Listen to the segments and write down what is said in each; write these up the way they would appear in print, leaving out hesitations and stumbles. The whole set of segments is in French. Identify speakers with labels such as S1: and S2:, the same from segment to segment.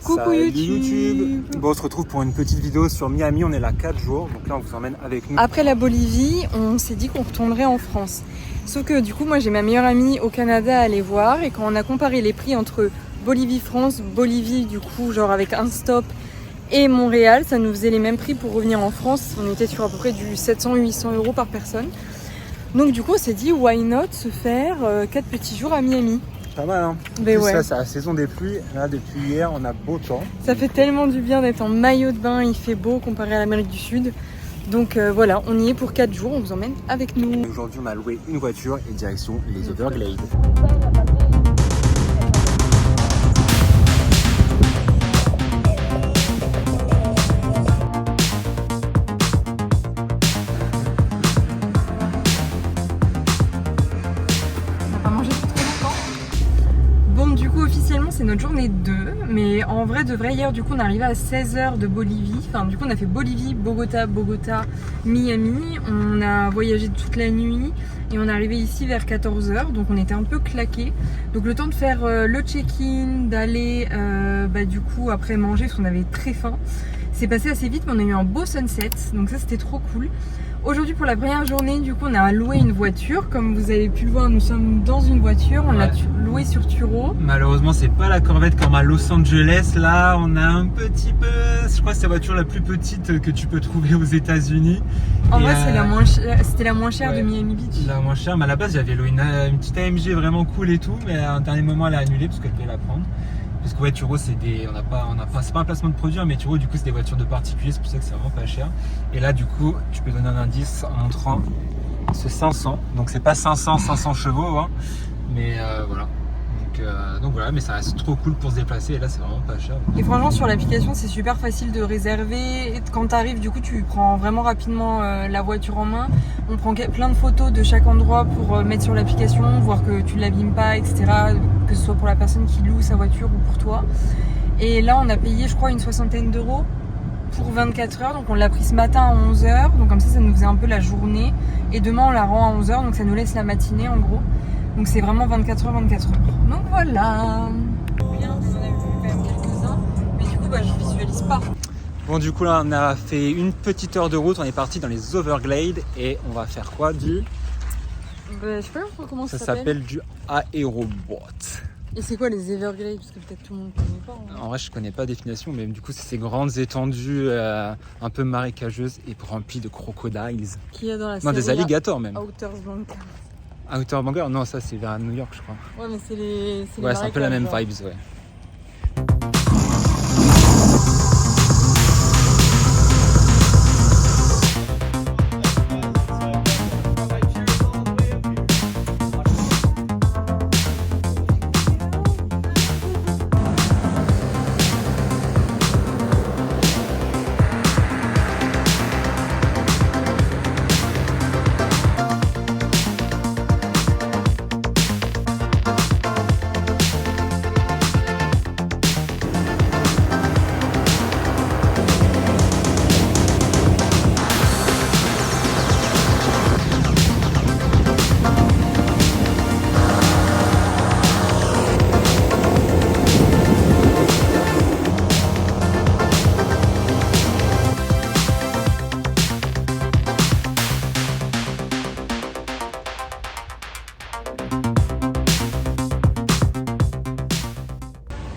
S1: Coucou
S2: Salut
S1: YouTube.
S2: Bon, on se retrouve pour une petite vidéo sur Miami, on est là 4 jours, donc là on vous emmène avec nous.
S1: Après la Bolivie, on s'est dit qu'on retournerait en France. Sauf que du coup, moi j'ai ma meilleure amie au Canada à aller voir, et quand on a comparé les prix entre Bolivie-France, Bolivie du coup genre avec un stop, et Montréal, ça nous faisait les mêmes prix pour revenir en France. On était sur à peu près du 700-800 € par personne. Donc du coup on s'est dit why not se faire 4 petits jours à Miami.
S2: Pas mal hein.
S1: Mais
S2: Plus
S1: ouais.
S2: ça, c'est la saison des pluies. Là, depuis hier, on a beau temps.
S1: Ça fait tellement du bien d'être en maillot de bain, il fait beau comparé à l'Amérique du Sud. Donc voilà, on y est pour 4 jours, on vous emmène avec nous.
S2: Aujourd'hui, on a loué une voiture et direction les Everglades.
S1: Officiellement c'est notre journée 2, mais en vrai de vrai hier du coup on est arrivé à 16h de Bolivie, enfin du coup on a fait Bolivie, Bogota, Miami, on a voyagé toute la nuit et on est arrivé ici vers 14h, donc on était un peu claqués, donc le temps de faire le check-in, d'aller du coup après manger parce qu'on avait très faim, c'est passé assez vite mais on a eu un beau sunset, donc ça c'était trop cool. Aujourd'hui pour la première journée du coup on a loué une voiture, comme vous avez pu le voir nous sommes dans une voiture, on l'a louée sur Turo.
S2: Malheureusement c'est pas la Corvette comme à Los Angeles, là on a un petit peu, je crois que c'est la voiture la plus petite que tu peux trouver aux États-Unis.
S1: En vrai c'était la moins chère de Miami Beach.
S2: La moins chère, mais à la base j'avais loué une petite AMG vraiment cool et tout, mais à un dernier moment elle a annulé parce qu'elle devait la prendre. Parce que ouais, Turo c'est c'est pas un placement de produit, mais Turo du coup c'est des voitures de particuliers, c'est pour ça que c'est vraiment pas cher. Et là du coup tu peux donner un indice en montrant ce 500, donc c'est pas 500 chevaux hein, mais voilà. Donc voilà, mais ça reste trop cool pour se déplacer et là c'est vraiment pas cher.
S1: Et franchement sur l'application c'est super facile de réserver, et quand tu arrives du coup tu prends vraiment rapidement la voiture en main, on prend plein de photos de chaque endroit pour mettre sur l'application, voir que tu l'abîmes pas, etc., que ce soit pour la personne qui loue sa voiture ou pour toi. Et là on a payé je crois une 60aine d'euros pour 24 heures, donc on l'a pris ce matin à 11h, donc comme ça nous faisait un peu la journée, et demain on la rend à 11h, donc ça nous laisse la matinée en gros. Donc c'est vraiment 24 heures. Donc voilà. Bien, on en a vu quand même quelques-uns, mais du coup je visualise pas.
S2: Bon du coup là on a fait une petite heure de route, on est parti dans les Everglades et on va faire quoi du...
S1: Je sais pas comment ça
S2: s'appelle du aérobot.
S1: Et c'est quoi les Everglades? Parce que peut-être tout le monde ne connaît pas. Hein.
S2: En vrai je connais pas la définition, mais du coup c'est ces grandes étendues un peu marécageuses et remplies de crocodiles.
S1: Qu'il y a dans la série.
S2: Non, des alligators même.
S1: Outer Banks.
S2: Outer Banks, non ça c'est vers New York je crois.
S1: Ouais mais c'est les
S2: ouais c'est un peu la même vibes ouais.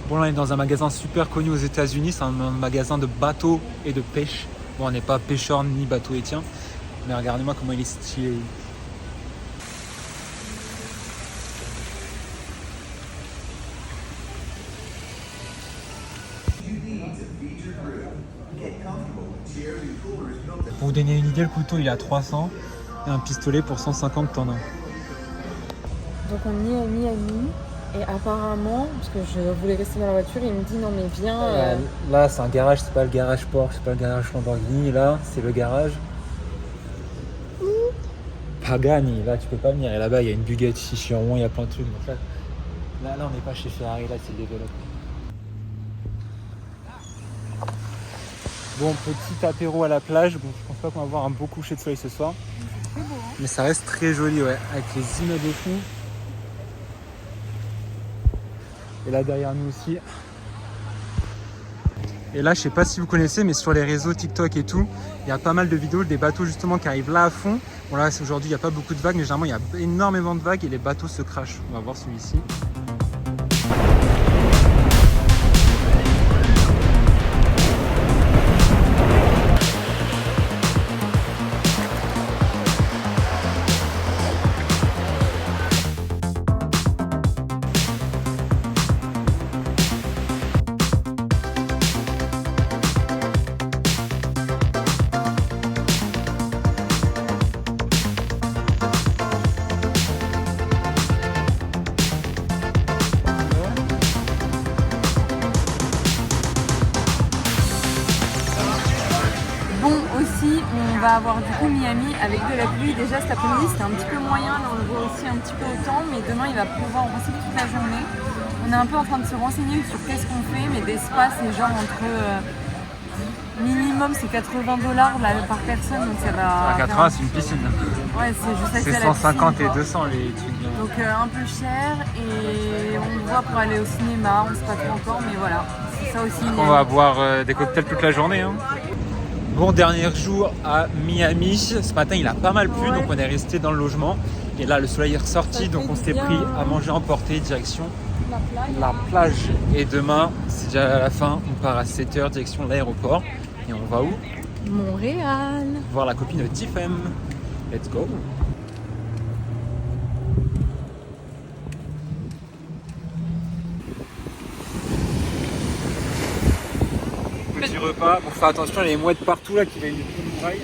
S2: Bon là on est dans un magasin super connu aux États-Unis, c'est un magasin de bateaux et de pêche. Bon on n'est pas pêcheur ni bateau étien, mais regardez-moi comment il est stylé. Pour vous donner une idée, le couteau il est à 300 et un pistolet pour 150 t'en as.
S1: Donc on est à Miami. Et apparemment, parce que je voulais rester dans la voiture, il me dit non mais viens.
S2: Là c'est un garage, c'est pas le garage Porsche, c'est pas le garage Lamborghini, là c'est le garage Pagani, là tu peux pas venir. Et là-bas il y a une Bugatti Chiron, il y a plein de trucs. Donc là on n'est pas chez Ferrari, là c'est le développement. Bon, petit apéro à la plage, bon je pense pas qu'on va avoir un beau coucher de soleil ce soir.
S1: C'est beau, hein.
S2: Mais ça reste très joli ouais, avec les immeubles au fond. Et là derrière nous aussi, Et là, je sais pas si vous connaissez, mais sur les réseaux TikTok et tout, il y a pas mal de vidéos des bateaux justement qui arrivent là à fond. Bon là, aujourd'hui, il n'y a pas beaucoup de vagues, mais généralement, il y a énormément de vagues et les bateaux se crashent. On va voir celui-ci.
S1: Bon, aussi, on va avoir du coup Miami avec de la pluie. Déjà cet après-midi, c'était un petit peu moyen. Là, on le voit aussi un petit peu au temps, mais demain, il va pleuvoir en principe toute la journée. On est un peu en train de se renseigner sur qu'est-ce qu'on fait, mais d'espace, c'est genre entre minimum, c'est $80 là, par personne, donc ça va.
S2: À 80, c'est une piscine.
S1: Ouais, c'est juste
S2: C'est
S1: accès à la
S2: 150
S1: piscine,
S2: et
S1: quoi.
S2: 200 les trucs.
S1: Donc un peu cher, et on voit pour aller au cinéma, on ne sait pas trop encore, mais voilà, c'est ça aussi.
S2: On va boire des cocktails toute la journée. Hein. Bon, dernier jour à Miami. Ce matin, il a pas mal plu, donc on est resté dans le logement. Et là, le soleil est ressorti, donc on s'était pris à manger emporté direction la plage. Et demain, c'est déjà la fin, on part à 7h direction l'aéroport. Et on va où?
S1: Montréal.
S2: Voir la copine de Tiffem. Let's go. Petit repas. Bon, faire attention, il y a les mouettes partout là qui viennent du muraille.